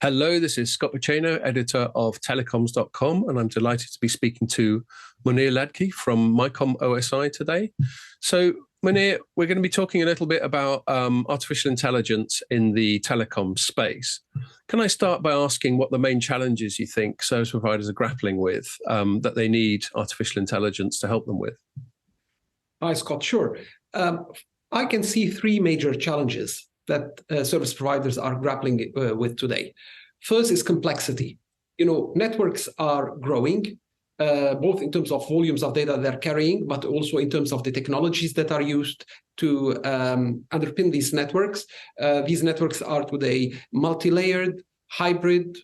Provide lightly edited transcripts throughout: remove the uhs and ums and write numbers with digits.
Hello, this is Scott Bicheno, editor of telecoms.com, and I'm delighted to be speaking to Mounir Ladki from MYCOM OSI today. So, Mounir, we're going to be talking a little bit about artificial intelligence in the telecom space. Can I start by asking what the main challenges you think service providers are grappling with that they need artificial intelligence to help them with? Hi, Scott. Sure. I can see three major challenges that service providers are grappling with today. First is complexity. Networks are growing, both in terms of volumes of data they're carrying, but also in terms of the technologies that are used to underpin these networks. These networks are today multi-layered, hybrid,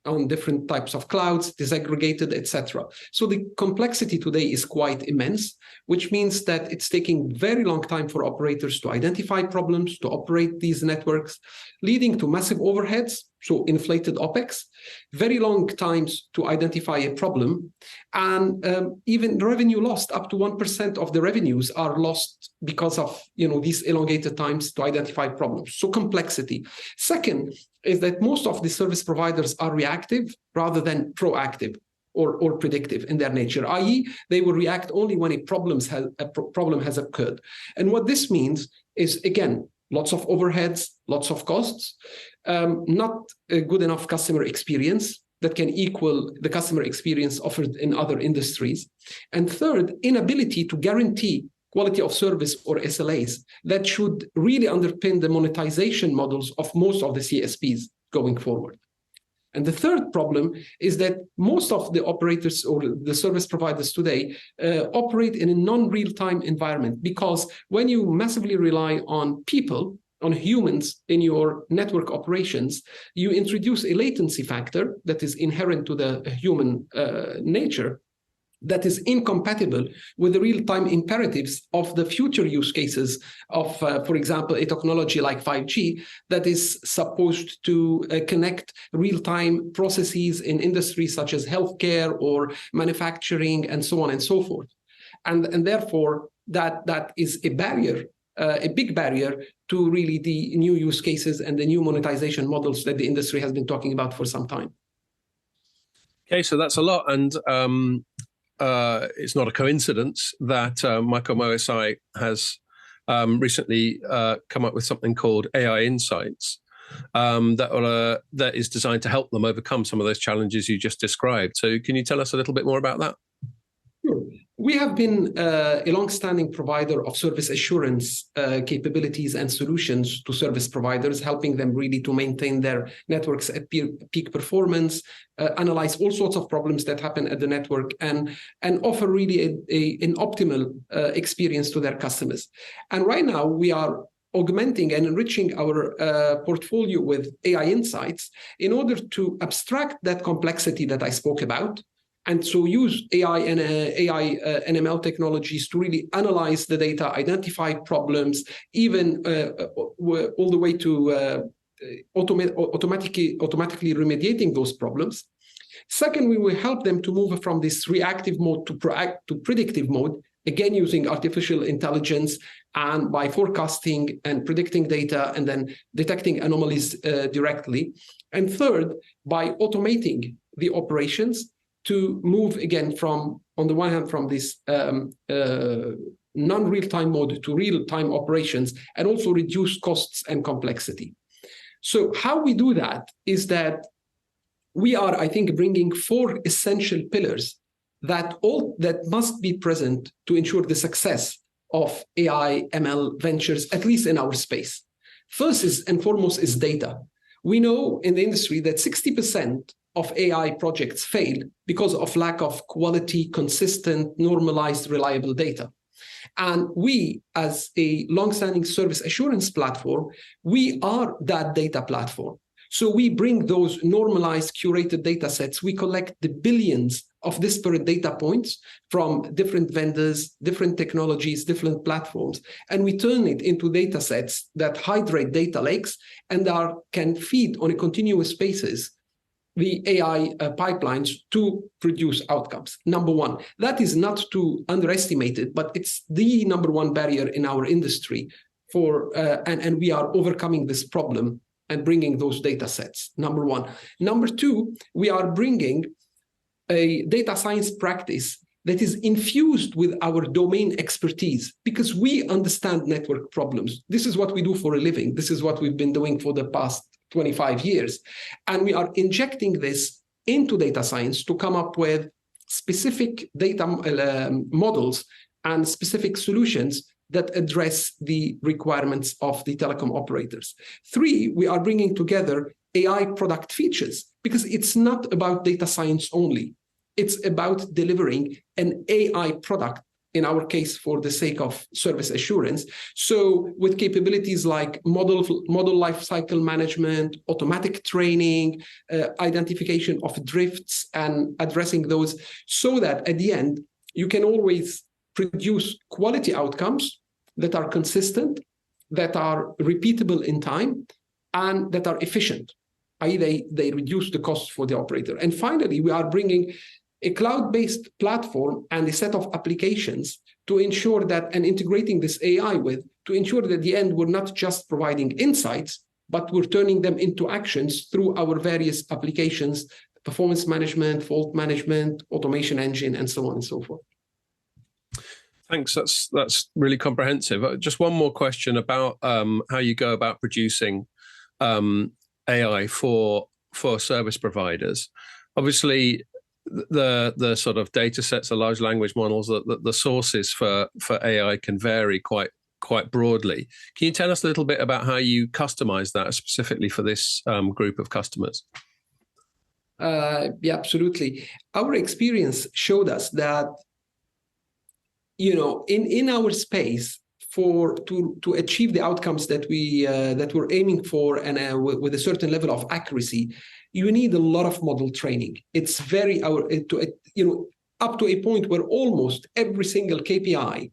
on different types of clouds, disaggregated, etc. So the complexity today is quite immense, which means that it's taking very long time for operators to identify problems, to operate these networks, leading to massive overheads, so inflated OpEx, very long times to identify a problem, and even revenue lost. Up to 1% of the revenues are lost because of these elongated times to identify problems. So complexity. Second is that most of the service providers are reactive rather than proactive or predictive in their nature, i.e. they will react only when a problem has occurred. And what this means is, again, lots of overheads, lots of costs, not a good enough customer experience that can equal the customer experience offered in other industries. And third, inability to guarantee quality of service or SLAs that should really underpin the monetization models of most of the CSPs going forward. And the third problem is that most of the operators or the service providers today operate in a non-real-time environment, because when you massively rely on people, on humans in your network operations, you introduce a latency factor that is inherent to the human nature, that is incompatible with the real-time imperatives of the future use cases of, for example, a technology like 5G that is supposed to connect real-time processes in industries such as healthcare or manufacturing and so on and so forth. And therefore, that is a barrier, a big barrier to really the new use cases and the new monetization models that the industry has been talking about for some time. Okay, so that's a lot. And it's not a coincidence that MYCOM OSI has recently come up with something called AInsights that is designed to help them overcome some of those challenges you just described. So can you tell us a little bit more about that? Sure. We have been a long-standing provider of service assurance capabilities and solutions to service providers, helping them really to maintain their networks at peak performance, analyze all sorts of problems that happen at the network, and offer really an optimal experience to their customers. And right now, we are augmenting and enriching our portfolio with AInsights in order to abstract that complexity that I spoke about, and so use AI and ML technologies to really analyze the data, identify problems, even all the way to automatically remediating those problems. Second, we will help them to move from this reactive mode to predictive mode, again using artificial intelligence and by forecasting and predicting data and then detecting anomalies directly. And third, by automating the operations to move again from, on the one hand, from this non-real-time mode to real-time operations, and also reduce costs and complexity. So how we do that is that we are, I think, bringing four essential pillars that must be present to ensure the success of AI ML ventures, at least in our space. First and foremost is data. We know in the industry that 60% of AI projects fail because of lack of quality, consistent, normalized, reliable data. And we, as a long-standing service assurance platform, we are that data platform. So we bring those normalized, curated data sets. We collect the billions of disparate data points from different vendors, different technologies, different platforms, and we turn it into data sets that hydrate data lakes and can feed on a continuous basis the AI pipelines to produce outcomes. Number one, that is not to underestimate it, but it's the number one barrier in our industry and we are overcoming this problem and bringing those data sets, number one. Number two, we are bringing a data science practice that is infused with our domain expertise, because we understand network problems. This is what we do for a living. This is what we've been doing for the past 25 years. And we are injecting this into data science to come up with specific data models and specific solutions that address the requirements of the telecom operators. Three, we are bringing together AI product features, because it's not about data science only. It's about delivering an AI product, in our case, for the sake of service assurance. So with capabilities like model lifecycle management, automatic training, identification of drifts and addressing those, so that at the end, you can always produce quality outcomes that are consistent, that are repeatable in time, and that are efficient, i.e. they reduce the cost for the operator. And finally, we are bringing a cloud-based platform and a set of applications to ensure that, and integrating this AI with, to ensure that at the end, we're not just providing insights, but we're turning them into actions through our various applications, performance management, fault management, automation engine, and so on and so forth. Thanks. That's really comprehensive. Just one more question about how you go about producing AI for service providers. Obviously, the sort of data sets, the large language models, the sources for AI can vary quite broadly. Can you tell us a little bit about how you customize that specifically for this group of customers? Yeah, absolutely. Our experience showed us that, in our space, to achieve the outcomes that we're aiming for, and with a certain level of accuracy, you need a lot of model training. It's up to a point where almost every single KPI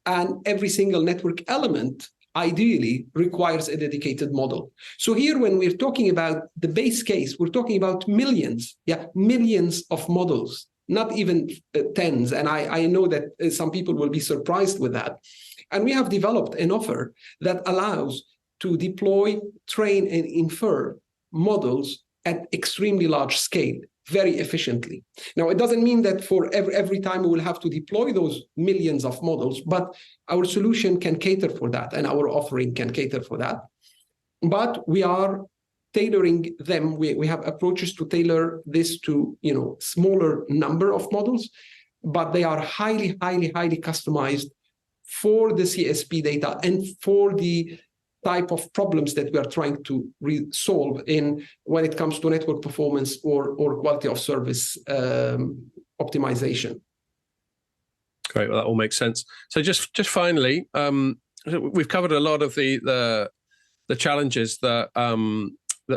and every single network element ideally requires a dedicated model. So here, when we're talking about the base case, we're talking about millions of models, not even tens. And I know that some people will be surprised with that. And we have developed an offer that allows to deploy, train, and infer models at extremely large scale, very efficiently. Now, it doesn't mean that for every time we will have to deploy those millions of models, but our solution can cater for that, and our offering can cater for that. But we are tailoring them. We have approaches to tailor this to smaller number of models, but they are highly, highly, highly customized for the CSP data and for the type of problems that we are trying to solve when it comes to network performance or quality of service optimization. Great, well, that all makes sense. So just finally, we've covered a lot of the challenges that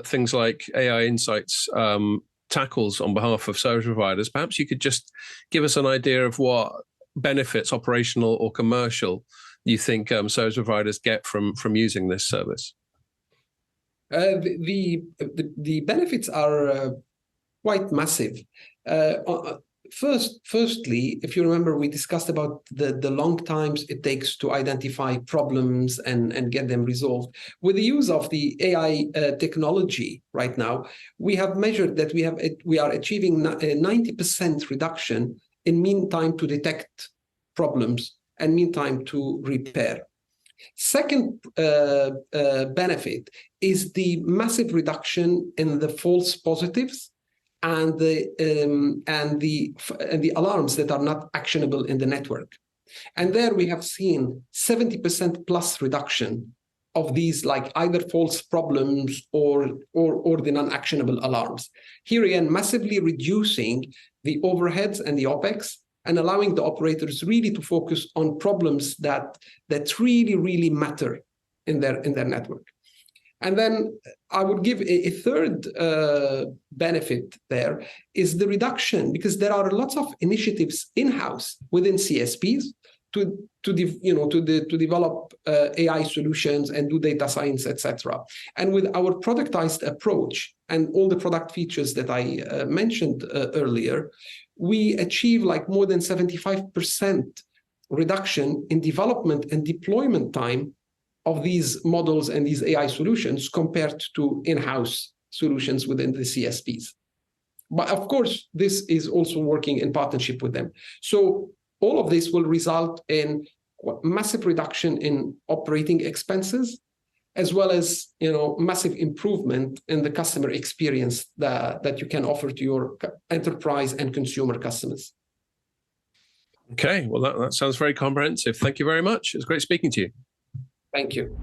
things like AInsights tackles on behalf of service providers. Perhaps you could just give us an idea of what benefits, operational or commercial, you think service providers get from using this service? The benefits are quite massive. Firstly, if you remember, we discussed about the long times it takes to identify problems and get them resolved. With the use of the AI technology right now, we have measured that we are achieving a 90% reduction in mean time to detect problems and mean time to repair. Second benefit is the massive reduction in the false positives and the alarms that are not actionable in the network. And there we have seen 70% plus reduction of these, like either false problems or the non-actionable alarms. Here again, massively reducing the overheads and the OpEx, and allowing the operators really to focus on problems that really, really matter in their network. And then I would give a third benefit there is the reduction, because there are lots of initiatives in-house within CSPs to develop AI solutions and do data science, etc. And with our productized approach and all the product features that I mentioned earlier, we achieve like more than 75% reduction in development and deployment time of these models and these AI solutions compared to in-house solutions within the CSPs. But of course, this is also working in partnership with them. So all of this will result in massive reduction in operating expenses, as well as massive improvement in the customer experience that you can offer to your enterprise and consumer customers. Okay, well, that sounds very comprehensive. Thank you very much. It's great speaking to you. Thank you.